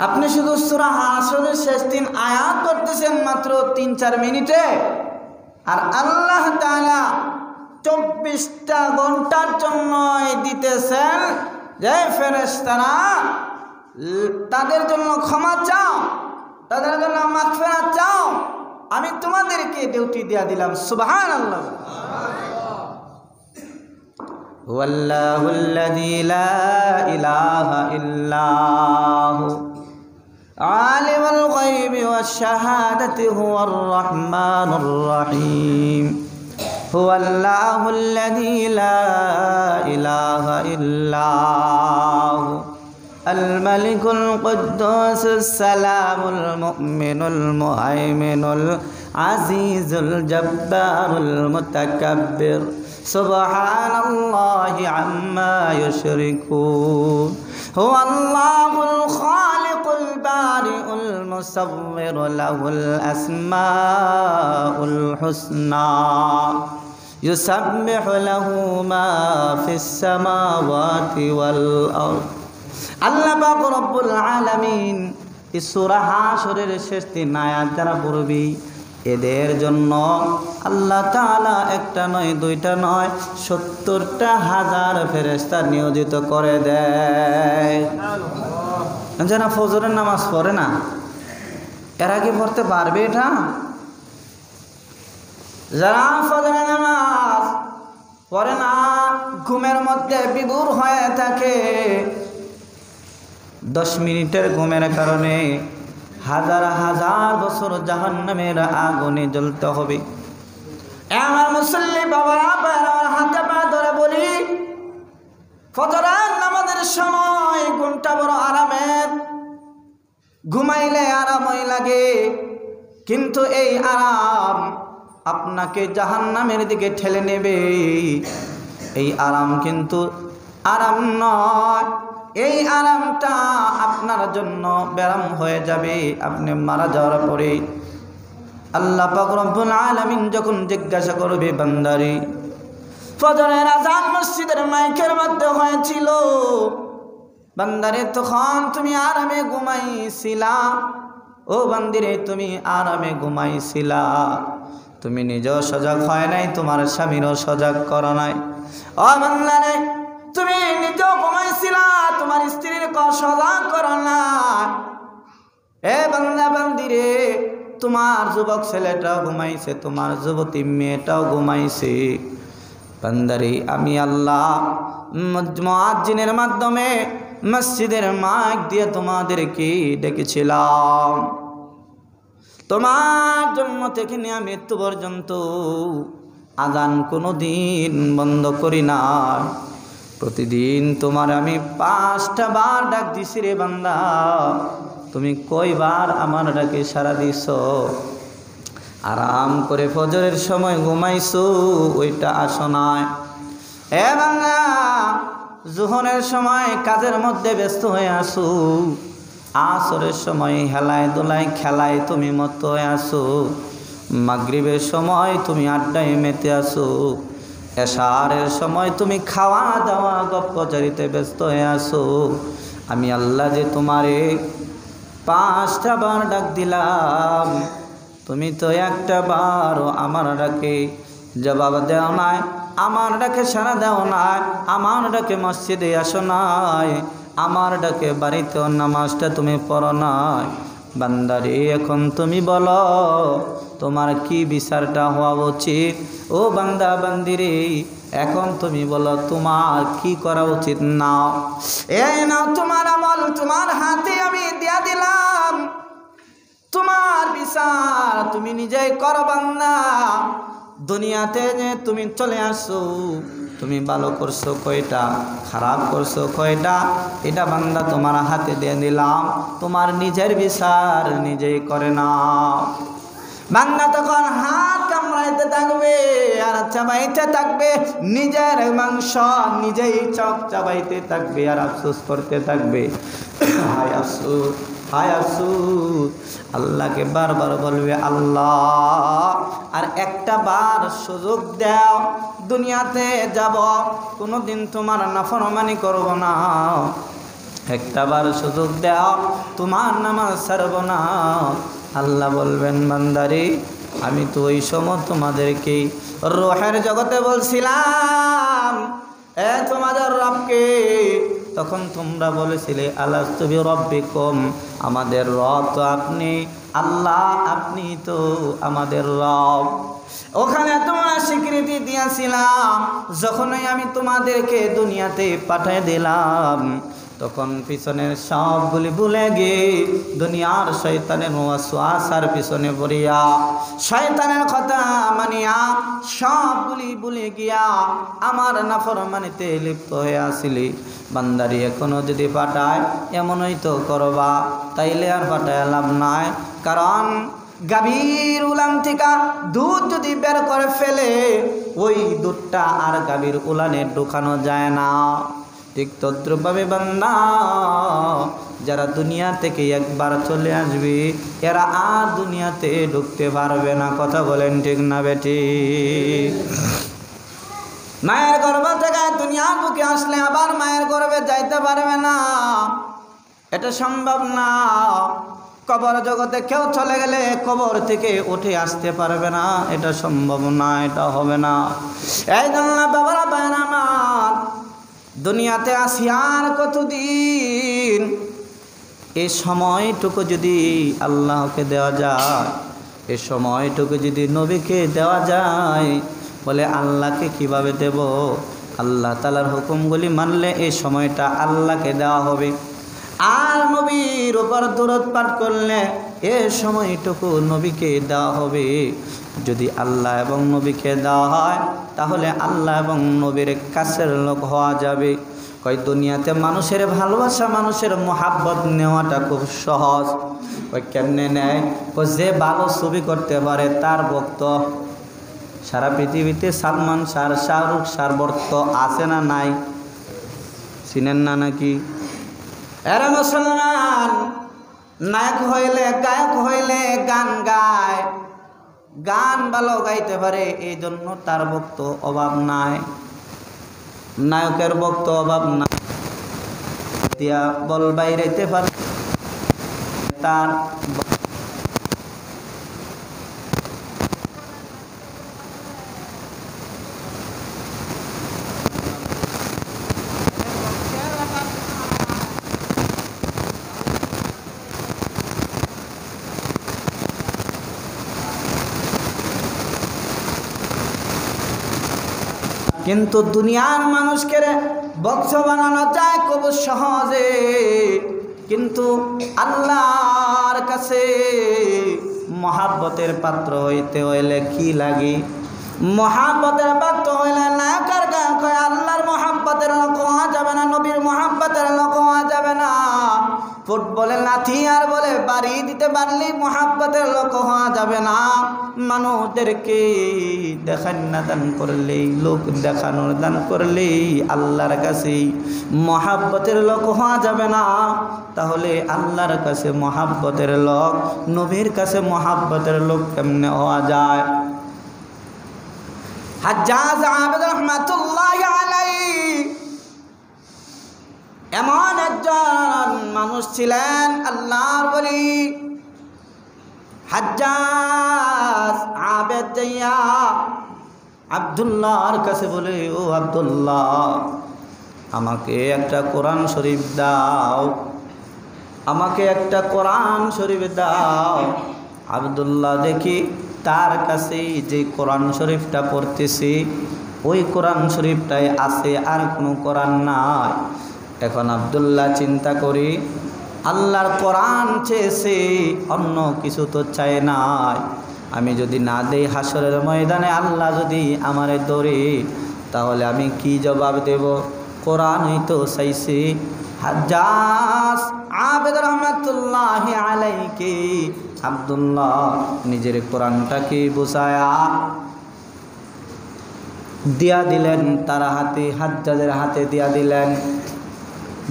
আপনি শুধু সূরা হাশরের শেষ 3 আয়াত পড়তেছেন মাত্র 3-4 মিনিটে, আর আল্লাহ তাআলা 24টা ঘন্টার জন্য দিতেছেন যে ফেরেশতারা তাদের জন্য ক্ষমা চাও, তাদের জন্য মাগফিরাত চাও, আমি তোমাদেরকে ডিউটি দিয়া দিলাম। সুবহানাল্লাহ। ওয়াল্লাহুল্লাযী লা ইলাহা ইল্লাহু আলিমুল গায়বি ওয়াশ শাহাদাতি হুয়ার রাহমানুর রহিম। হুয়াল্লাহুল্লাযী লা ইলাহা ইল্লাহু আল মালিকুল কুদ্দুসুস সালামুল মুমিনুল মুহাইমিনুল আজিজুল জব্বারুল মুতাকাব্বির সুবহানাল্লাহি আম্মা ইউশরিকুন। হুয়াল্লাহুল খালিকুল বারিউল মুসাওবিরু লাহুল আসমাউল হুসনা ইউসাব্বিহু লাহু মা ফিস সামাওয়াতি ওয়াল আরদ। আল্লাহ পাক রব্বুল আলামিন এই সূরা হাশরের শেষ 3 আয়াত যারা পড়বি এদের জন্য আল্লাহ তাআলা একটা নয়, দুইটা নয়, 70টা হাজার ফেরেশতা নিয়োজিত করে দেয়। যারা ফজরের নামাজ পড়ে না এরা কি পড়তে পারবে এটা? যারা ফজরের নামাজ পড়ে না, ঘুমের মধ্যে বিভোর হয়ে থাকে, 10 মিনিটের ঘুমের কারণে হাজার হাজার বছর জাহান্নামের আগুনে জ্বলতে হবে। আমার মুসল্লি বাবারা আমার হাতে পা ধরে বলি, ফজরের নামাজের সময় ঘুমটা বড় আরামের, ঘুমাইলে আরামই লাগে, কিন্তু এই আরাম আপনাকে জাহান্নামের দিকে ঠেলে নেবে। এই আরাম কিন্তু আরাম নয়, এই আরামটা আপনার জন্য ব্যারাম হয়ে যাবে আপনি মারা যাওয়ার পরে। আল্লাহ পাক রব্বুল আলামিন যখন জিজ্ঞাসা করবে বান্দারে, ফজরের আযান মসজিদের মাইকের মধ্যে হয়েছিল, বান্দারে তখন তুমি আরামে ঘুমাইছিলা, ও বান্দিরে তুমি আরামে ঘুমাইছিলা, তুমি নিজেও সজাগ হয় নাই, তোমার স্বামীরও সজাগ করো নাই। ও বান্দারে তুমি নিজেও ঘুমাইছিলা, তোমার স্ত্রীর সজাগ করো না। এ বান্দা বান্দিরে তোমার যুবক ছেলেটাও ঘুমাইছে, তোমার যুবতী মেয়েটাও ঘুমাইছে। বান্দারে আমি আল্লাহ মুয়াজ্জিনের মাধ্যমে মসজিদের মাইক দিয়ে তোমাদেরকে ডেকেছিলাম। তোমার জন্ম থেকে নিয়ে মৃত্যু পর্যন্ত আযান কোনো দিন বন্ধ করি না। প্রতিদিন তোমার আমি 5টা বার ডাক দিছি রে বান্দা, তুমি কয়বার আমার ডাকে সাড়া দিছ? আরাম করে ফজরের সময় ঘুমাইছো, ওইটা আসো নাই। এ বান্দা যোহরের সময় কাজের মধ্যে ব্যস্ত হয়ে আসো, আসরের সময় হেলায় দোলায় খেলায় তুমি মত হয়ে আসো, মাগরিবের সময় তুমি আড্ডায় মেতে আসো, এশারের সময় তুমি খাওয়া দাওয়া গপ্পচারিতে ব্যস্ত হয়ে আসো। আমি আল্লাহ যে তোমারে 5টা বার ডাক দিলাম, তুমি তো একটা বারও আমার ডাকে জবাব দেও নাই, আমার ডাকে সাড়া দেও নাই, আমার ডাকে মসজিদে আসো নাই, আমার ডাকে বাড়িতেও নামাজটা তুমি পড়ো নাই। বান্দারে এখন তুমি বলো তোমার কি বিচারটা হওয়া উচিত? ও বান্দা বান্দিরে এখন তুমি বলো তোমার কি করা উচিত? নাও, এই নাও তোমার আমল তোমার হাতে আমি দিয়া দিলাম, তোমার বিচার তুমি নিজেই করো। বান্দা দুনিয়াতে যে তুমি চলে আসো, তুমি ভালো করছো কয়টা, খারাপ করছো কয়টা, এটা বান্দা তোমার হাতে দিয়ে দিলাম, তোমার নিজের বিচার নিজেই করে নাও। বান্দা তখন হাত কামড়াইতে থাকবে আর চাবাইতে থাকবে, নিজের মাংস নিজেই চাবাইতে থাকবে আর আফসোস করতে থাকবে, হায় আফসোস হায় আফসোস। আল্লাহকে বারবার বলবে আল্লাহ আর একটা বার সুযোগ দাও, দুনিয়াতে যাব, কোনোদিন তোমার নাফরমানি করব না। একটাবার সুযোগ দাও, তোমার নামাজ ছাড়ব না। আল্লাহ বলবেন, বান্দারে আমি তো ওই সময় তোমাদেরকে রূহের জগতে বলছিলাম তোমাদের রবকে, তখন তোমরা বলেছিলে আলাস্তু বিরব্বিকুম, আমাদের রব তো আপনি, আল্লাহ আপনি তো আমাদের রব। ওখানে তোমরা স্বীকৃতি দিয়েছিলাম। যখনই আমি তোমাদেরকে দুনিয়াতে পাঠিয়ে দিলাম, তখন পিছনের সবগুলি ভুলে গিয়ে দুনিয়ার শয়তানের ওয়াসওয়াসার পিছনে পড়িয়া, শয়তানের কথা মানিয়া সবগুলি ভুলে গিয়া আমার নাফরমানিতে লিপ্ত হয়ে আসিলি। বান্দারি এখনো যদি পাঠায় এমনই তো করবা, তাইলে আর পাঠায় লাভ নাই। কারণ গাভীর উলান থেকে দুধ যদি বের করে ফেলে, ওই দুধটা আর গাভীর উলানে ঢুকানো যায় না। ঠিক তদ্রুপভাবে বান্দা, যারা দুনিয়া থেকে একবার চলে আসবে এরা আর দুনিয়াতে ঢুকতে পারবে না। কথা বলেন ঠিক না বেটি? মায়ের গর্ভ থেকে দুনিয়ার বুকে আসলে আবার মায়ের গর্ভে যাইতে পারবে না, এটা সম্ভব না। কবর জগতে কেউ চলে গেলে কবর থেকে উঠে আসতে পারবে না, এটা সম্ভব না, এটা হবে না। এই জন্য বাবারা ভাইরা আমার, দুনিয়াতে আসি আর কতদিন? এই সময়টুকু যদি আল্লাহকে দেওয়া যায়, এই সময়টুকু যদি নবীকে দেওয়া যায়, বলে আল্লাহকে কিভাবে দেব? আল্লাহ তাআলার হুকুমগুলি মানলে এই সময়টা আল্লাহকে দেওয়া হবে। আর নবীর উপর দরুদ পাঠ করলে এই সময়টুকু নবীকে দেওয়া হবে। যদি আল্লাহ এবং নবীকে দেওয়া হয়, তাহলে আল্লাহ এবং নবীর কাছের লোক হওয়া যাবে। কই দুনিয়াতে মানুষের ভালোবাসা, মানুষের মোহাব্বত নেওয়াটা খুব সহজ। ওই কেমনে নেয়? যে ভালো ছবি করতে পারে তার ভক্ত। সারা পৃথিবীতে সালমান শাহ, শাহরুখ শাহর ভক্ত আছে না নাই? চিনেন না নাকি? এরা মুসলমান নায়ক হইলে, গায়ক হইলে গান গায়, গান ভালো গাইতে পারে, এই জন্য তার ভক্ত অভাব নাই। নায়কের ভক্ত অভাব নাই, দিয়া বল বাইরেতে পারে তার। কিন্তু দুনিয়ার মানুষকে বক্স বানানো যায় খুব সহজে, কিন্তু আল্লাহর কাছে মহাব্বতের পাত্র হইতে হইলে কি লাগে? মহাব্বতের পাত্র হইলে নায়কের গায়ক হয় আল্লাহর মহাব্বতের লোক হওয়া যাবে না, নবীর মহাব্বতের লোক হওয়া যাবে না। ফুটবলের লাথি আর বলে বাড়ি দিতে পারলে মহাব্বতের লোক হওয়া যাবে না। মানুষদেরকে দেখান দান করলেই, লোক দেখানোর দান করলেই আল্লাহর কাছে মহাব্বতের লোক হওয়া যাবে না। তাহলে আল্লাহর কাছে মহাব্বতের লোক, নবীর কাছে মহাব্বতের লোক কেমনে হওয়া যায়? হাজ্জাজ আবেদ রহমাতুল্লাহি আলাইহি এমন একজন মানুষ ছিলেন, আল্লাহর ওলি। হাজ্জাজ আবেদ যাইয়া আব্দুল্লাহর কাছে বলে, ও আব্দুল্লাহ, আমাকে একটা কোরআন শরীফ দাও, আমাকে একটা কোরআন শরীফ দাও। আব্দুল্লাহ দেখি তার কাছে যে কোরআন শরীফটা পড়তেছি, ওই কোরআন শরীফটাই আছে, আর কোনো কোরআন নাই। এখন আব্দুল্লাহ চিন্তা করি, আল্লাহর কোরআন চেয়েছে, অন্য কিছু তো চায় নাই। আমি যদি না দেই হাসরের ময়দানে আল্লাহ যদি আমারে ধরে, তাহলে আমি কি জবাব দেব? কোরআনই তো চাইছি। হাজ্জাজ আবেদ রহমাতুল্লাহি আলাইহি আব্দুল্লাহ নিজের কোরআনটাকে বুঝায়া দিয়া দিলেন তার হাতে, হাজ্জাজের হাতে দিয়া দিলেন।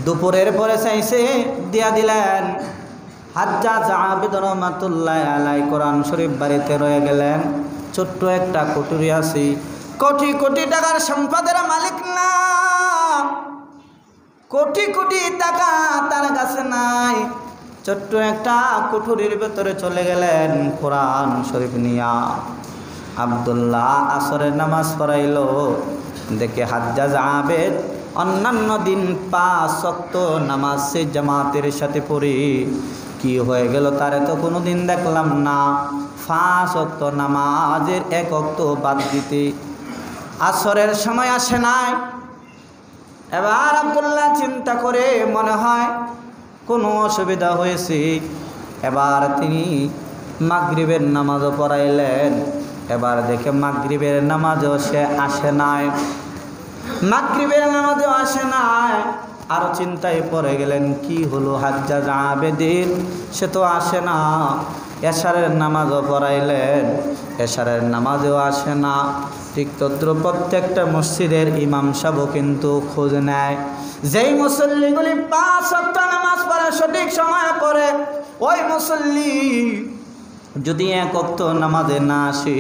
দুপুরের পরে চাইছে, দিয়া দিলেন। হাজ্জাজ আবেদ রহমাতুল্লাহি আলাইহি কোরআন শরীফ বাড়িতে রয়ে গেলেন। ছোট্ট একটা কুটুরি আছে, কোটি কোটি টাকার সম্পদের মালিক না, কোটি কোটি টাকা তার কাছে নাই, ছোট্ট একটা কুঠুরির ভেতরে চলে গেলেন কোরআন শরীফ নিয়া। আব্দুল্লাহ আসরের নামাজ পড়াইল, দেখে হাজ্জাজ আবেদ অন্যান্য দিন 5 ওয়াক্ত নামাজ সে জামাতের সাথে পড়ি, কি হয়ে গেল তারে তো কোনো দিন দেখলাম না 5 ওয়াক্ত নামাজের 1 ওয়াক্ত বাদ দিতে আসরের সময় আসে নাই। এবার আব্দুল্লাহ চিন্তা করে মনে হয় কোনো অসুবিধা হয়েছে, এবার তিনি মাগরিবের নামাজও পড়াইলেন। এবার দেখে মাগরিবের নামাজও সে আসে নাই, মাগরিবের নামাজও আসে নাই। আরও চিন্তায় পড়ে গেলেন, কি হলো হাজ্জাজ আবেদের, সে তো আসে না। এশারের নামাজও পড়াইলেন, এশারের নামাজও আসে না। ঠিক তদ্র প্রত্যেকটা মসজিদের ইমাম সাহেবও কিন্তু খোঁজ নেয়। যেই মুসল্লিগুলি 5 ওয়াক্ত নামাজ পড়ে সঠিক সময়ে পড়ে, ওই মুসল্লি যদি 1 ওয়াক্ত নামাজে না আসে,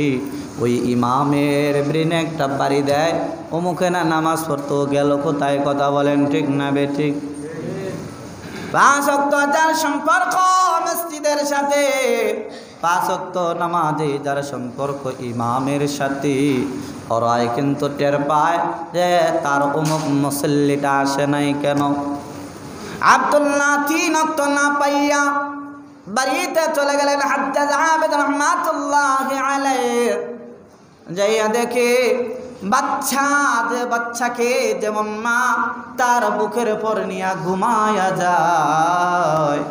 ওই ইমামের ব্রেনে একটা বাড়ি দেয়, অমুকে না নামাজ পড়তো গেল কোথায়। কথা বলেন ঠিক না বেঠিক? 5 ওয়াক্ত যার সম্পর্ক মসজিদের সাথে, 5 ওয়াক্ত নামাজে যার সম্পর্ক ইমামের সাথে, ওরাই কিন্তু টের পায় যে তার অমুক মুসল্লিটা আসে নাই কেন। আব্দুল্লাহ 3 ওয়াক্ত না পাইয়া বাড়িতে চলে গেলেন হাজ্জাজ আবেদ রহমাতুল্লাহি আলাইহি। যাইয়া দেখে বাচ্চাকে যেমন মা তার বুকের উপর নিয়ে ঘুমায়া যায়,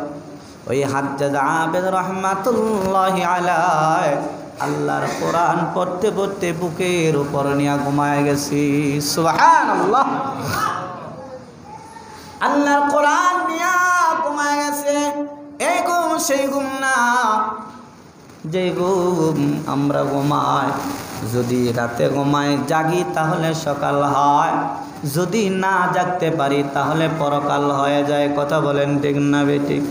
ওই হাজ্জাজ আবেদ রহমাতুল্লাহি আলাইহি আল্লাহর কোরআন পড়তে পড়তে বুকের উপর নিয়ে ঘুমায় গেছি। সুবহানাল্লাহ, আল্লাহর কোরআন নিয়ে ঘুমায় গেছে। এই ঘুম সেই ঘুম না, যে ঘুম আমরা ঘুমাই, যদি রাতে ঘুমাই জাগি তাহলে সকাল হয়, যদি না জাগতে পারি তাহলে পরকাল হয়ে যায়। কথা বলেন ঠিক না বেঠিক?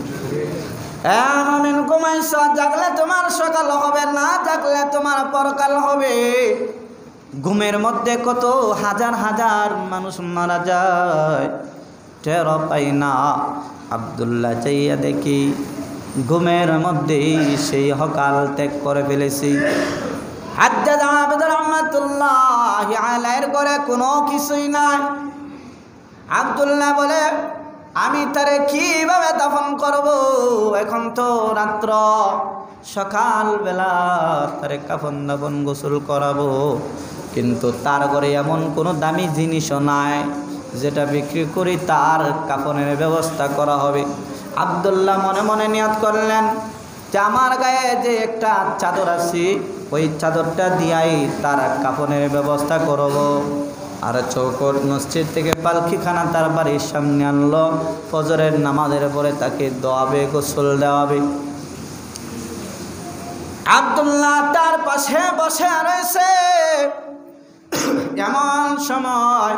এমন ঘুমাইছ, জাগলে তোমার সকাল হবে, না জাগলে তোমার পরকাল হবে। ঘুমের মধ্যে কত হাজার হাজার মানুষ মারা যায়, টের পাই না। আব্দুল্লাহ চাইয়া দেখি ঘুমের মধ্যেই সেই হকাল ত্যাগ করে ফেলেছি। হাজ্জাজ আবেদ রহমাতুল্লাহি আলাইহির ঘরে কোনো কিছুই নাই। আব্দুল্লাহ বলে, আমি তারে কিভাবে দাফন করব? এখন তো রাত্র, সকালবেলা তারে কাফন দাফন গোসল করাবো, কিন্তু তার ঘরে এমন কোনো দামি জিনিসও নাই যেটা বিক্রি করি তার কাফনের ব্যবস্থা করা হবে। আব্দুল্লাহ মনে মনে নিয়ত করলেন যে আমার গায়ে যে একটা চাদর আছে, ওই চাদরটা দিয়াই তার কাফনের ব্যবস্থা করব। আর চৌকট মসজিদ থেকে পালকিখানা তার বাড়ির সামনে আনলো, ফজরের নামাজের পরে তাকে দোয়াবে, গোসল দেওয়াবে। আব্দুল্লাহ তার পাশে বসে রয়েছে। এমন সময়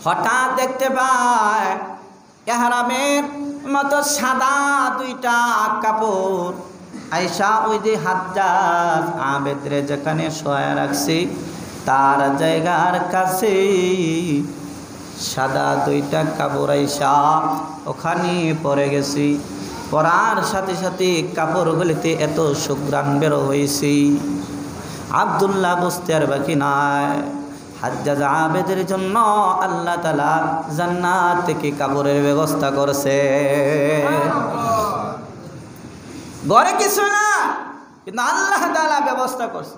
হঠাৎ দেখতে পায় ইহরামের মতো সাদা 2টা কাপড় আয়সা ওই যে হাজ্জাজ আবেদরে যেখানে শোয়া রাখছি তার জায়গার কাছে সাদা 2টা কাপড় আয়সা ওখানে পরে গেছি। পরার সাথে সাথে কাপড়গুলিতে এত সুঘ্রাণ বের হয়েছি, আব্দুল্লাহ বুঝতে আর বাকি নাই। হাজ্জাজ আবেদের জন্য আল্লাহ তাআলা জান্নাত থেকে কাপড়ের ব্যবস্থা করছে। ঘরে কিছু না, কিন্তু আল্লাহ তাআলা ব্যবস্থা করছে।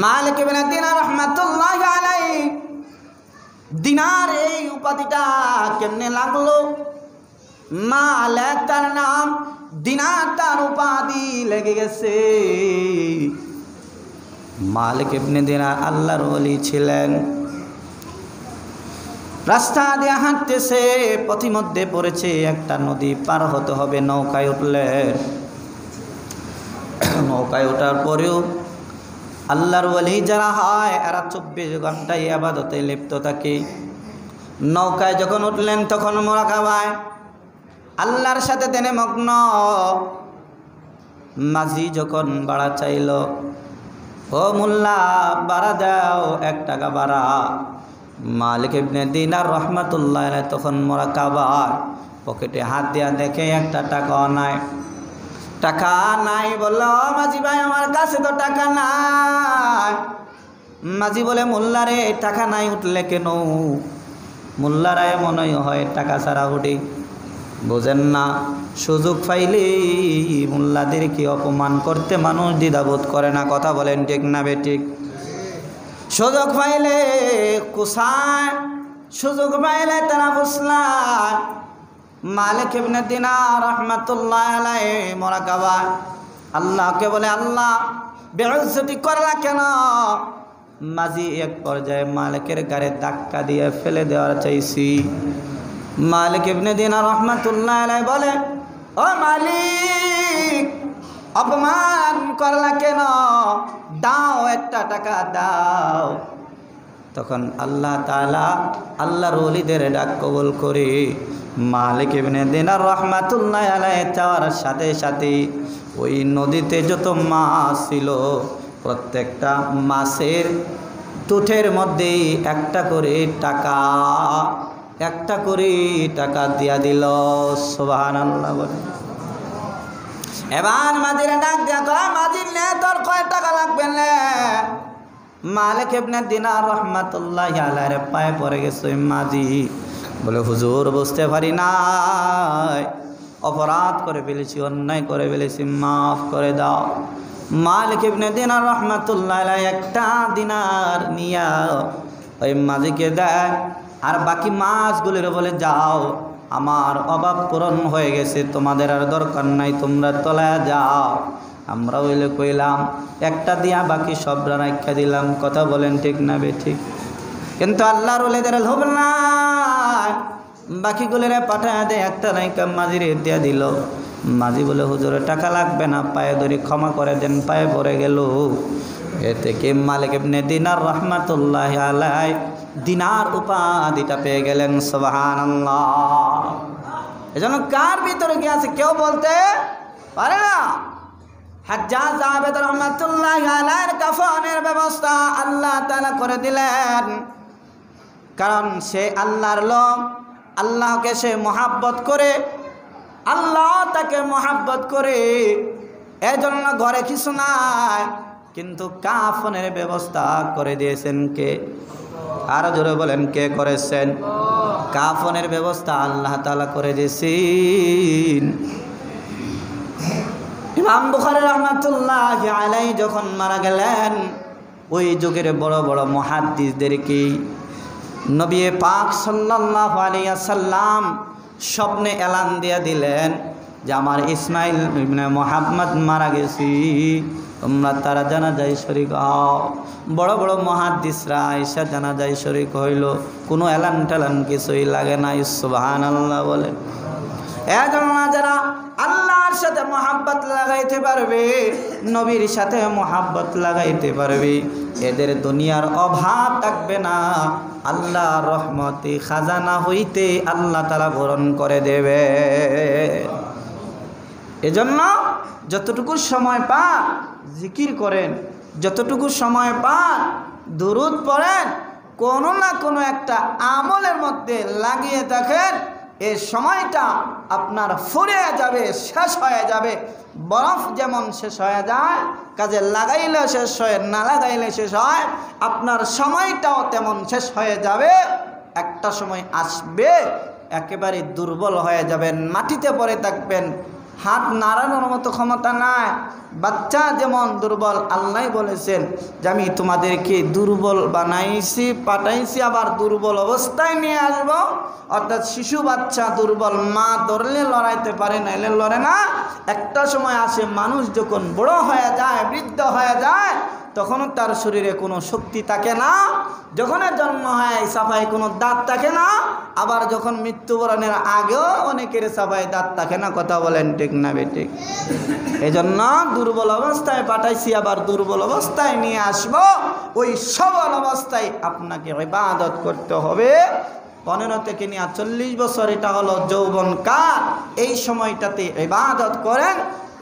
মালিক ইবনে দিনার রাহমাতুল্লাহি আলাইহি, দিনার এই উপাধিটা কেমনে লাগলো? মালিক তার নাম, দিনার তার উপাধি লেগে গেছে। মালিক ইবনে দিনার আল্লাহর ওলি ছিলেন। রাস্তা দিয়ে হাঁটতেছে, পথিমধ্যে পড়েছে একটা নদী, পার হতে হবে। নৌকায় উঠলেন। নৌকায় ওঠার পরেও আল্লাহর ওলি যারা হয় এরা 24 ঘন্টা ইবাদতে লিপ্ত থাকে। নৌকায় যখন উঠলেন তখন মুরাকাবায় আল্লাহর সাথে দেনে মগ্ন। মাঝি যখন বাড়া চাইল, ও মোল্লা বাড়া দাও, 1 টাকা বাড়া। মালিক ইবনে দিনার রহমাতুল্লাহ আলাইহি তখন মুরাকাবার পকেটে হাত দিয়া দেখে 1টা টাকাও নাই। টাকা নাই বলল, মাঝি ভাই আমার কাছে তো টাকা নাই। মাঝি বলে, মোল্লা রে টাকা নাই উঠলে কেন? মোল্লারা মনে হয় টাকা ছাড়া উঠে, বোঝেন না? সুযোগ পাইলে মোল্লাদেরকে অপমান করতে মানুষ দ্বিধাবোধ করে না। কথা বলেন ঠিক না বেঠিক? সুযোগ পাইলে কুসায়, সুযোগ পাইলে তারা ফুসলায়। মালিক ইবনে দিনার রহমাতুল্লাহ আলাইহি মুরাকাবা আল্লাহকে বলে, আল্লাহ বেইজ্জতি করলা কেন? মাঝি এক পর্যায়ে মালিকের গাড়ি ধাক্কা দিয়ে ফেলে দেওয়ার চাইছি। মালিক ইবনে দিনার রহমাতুল্লাহ আলাইহি বলে, ও মালিক অপমান করলা কেন? দাও 1টা টাকা দাও। তখন আল্লাহ তাআলা আল্লাহর ওলিদের ডাক কবুল করে মালিক ইবনে দিনার রহমাতুল্লাহ আলাইহি চাওয়ার সাথে সাথে ওই নদীতে যত মাছ ছিল প্রত্যেকটা মাছের তুঠের মধ্যে 1টা করে টাকা দিয়া দিল। সুবহানাল্লাহ বলে। এবার মাঝিরে ডাক দিয়া কয়, মাঝির নে তোর কয় টাকা লাগবে নে? মালিক ইবনে দিনার রহমাতুল্লাহি আলাইহি পায়ে পড়ে গেছে মাঝি। বলে, হুজুর বুঝতে পারি নাই, অপরাধ করে ফেলেছি, অন্যায় করে ফেলেছি, মাফ করে দাও। মালিক ইবনে দিনার রহমাতুল্লাহি আলাইহি 1টা দিনার নিয়া ওই মাঝিকে দেয়, আর বাকি মাছগুলির বলে, যাও আমার অভাব পূরণ হয়ে গেছে, তোমাদের আর দরকার নাই, তোমরা তলায় যাও। আমরা হইলে কইলাম 1টা দিয়া বাকি সব রাখা দিলাম। কথা বলেন ঠিক না বেঠিক? কিন্তু আল্লাহর ওলিদের লোভ নাই, বাকিগুলিরে পাঠায় দেয়, 1টা রাইকা মাঝিরে দিয়া দিল। মাঝি বলে, হুজুরে টাকা লাগবে না, পায়ে ধরি ক্ষমা করে দেন। পায়ে পড়ে গেল। এ থেকে মালিক ইবনে দিনার রহমাতুল্লাহি আলাইহি দিনার উপাধিটা পেয়ে গেলেন। সুবহানাল্লাহ। এজন্য কার ভিতরে কি আছে কেউ বলতে পারে না। হাজ্জাজ আবেদ রহমাতুল্লাহি আলাইহির কাফনের ব্যবস্থা আল্লাহ তাআলা করে দিলেন, কারণ সে আল্লাহর লোক, আল্লাহকে সে মহাব্বত করে, আল্লাহ তাকে মহাব্বত করে, এজন্য ঘরে কিছু নাই, কিন্তু কাফনের ব্যবস্থা করে দিয়েছেন কে? আরো জোরে বলেন, কে করেছেন? কাফনের ব্যবস্থা আল্লাহ তাআলা করে দিয়েছেন। ইমাম বুখারী রাহমাতুল্লাহি আলাইহি যখন মারা গেলেন, ওই যুগের বড় বড় মুহাদ্দিসদেরকে নবী পাক সাল্লাল্লাহু আলাইহি ওয়াসাল্লাম স্বপ্নে এলান দিয়ে দিলেন যে আমার ইসমাইল ইবনে মুহাম্মদ মারা গেছি, তোমরা তারা জানাজায় শরীক হও। বড় বড় মুহাদ্দিসরা আয়েশা জানাজায় শরীক হইল, কোনো এলান টেলান কিছুই লাগে না। সুবহানাল্লাহ বলে। এজন্য যারা আল্লাহর সাথে মহাব্বত লাগাইতে পারবে, নবীর সাথে মহাব্বত লাগাইতে পারবে, এদের দুনিয়ার অভাব থাকবে না। আল্লাহর রহমতে খাজানা হইতে আল্লাহ তাআলা পূরণ করে দেবে। এজন্য যতটুকু সময় পান জিকির করেন, যতটুকু সময় পান দুরূদ পড়েন, কোনো না কোনো একটা আমলের মধ্যে লাগিয়ে থাকেন। এই সময়টা আপনার ফুরিয়ে যাবে, শেষ হয়ে যাবে। বরফ যেমন শেষ হয়ে যায়, কাজে লাগাইলে শেষ হয়, না লাগাইলে শেষ হয়, আপনার সময়টাও তেমন শেষ হয়ে যাবে। একটা সময় আসবে একেবারে দুর্বল হয়ে যাবেন, মাটিতে পড়ে থাকবেন, হাত নাড়ানোর মতো ক্ষমতা নাই। বাচ্চা যেমন দুর্বল, আল্লাহ বলেছেন যে আমি তোমাদেরকে দুর্বল বানাইছি, পাঠাইছি, আবার দুর্বল অবস্থায় নিয়ে আসব। অর্থাৎ শিশু বাচ্চা দুর্বল, মা ধরলে লড়াইতে পারে, নাইলে লড়ে না। একটা সময় আসে মানুষ যখন বড় হয়ে যায়, বৃদ্ধ হয়ে যায়, তখনও তার শরীরে কোনো শক্তি থাকে না। যখন জন্ম হয় সাফায় কোনো দাঁত থাকে না, আবার যখন মৃত্যুবরণের আগেও অনেকের সাফায় দাঁত থাকে না। কথা বলেন ঠিক না বেঠিক? এই জন্য দুর্বল অবস্থায় পাঠাইছি, আবার দুর্বল অবস্থায় নিয়ে আসবো। ওই সবল অবস্থায় আপনাকে ইবাদত করতে হবে। 15 থেকে নিয়ে 40 বছর, এটা হলো যৌবন কাল। এই সময়টাতে ইবাদত করেন,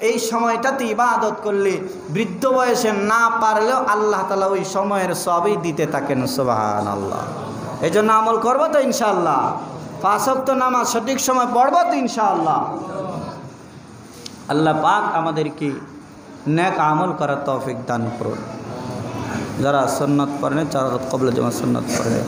এই সময়টাতে ইবাদত করলে বৃদ্ধ বয়সে না পারলেও আল্লাহ তাআলা ওই সময়ের সবই দিতে থাকেন। সুবহানাল্লাহ। এই জন্য আমল করবো তো ইনশাআল্লাহ, 5 ওয়াক্ত নামাজ সঠিক সময় পড়বো তো ইনশাআল্লাহ। আল্লাহ পাক আমাদেরকে নেক আমল করার তৌফিক দান করুন। যারা সুন্নাত পড়েন 4 রাকাত ক্বাবলা জামাত সুন্নাত পড়ে।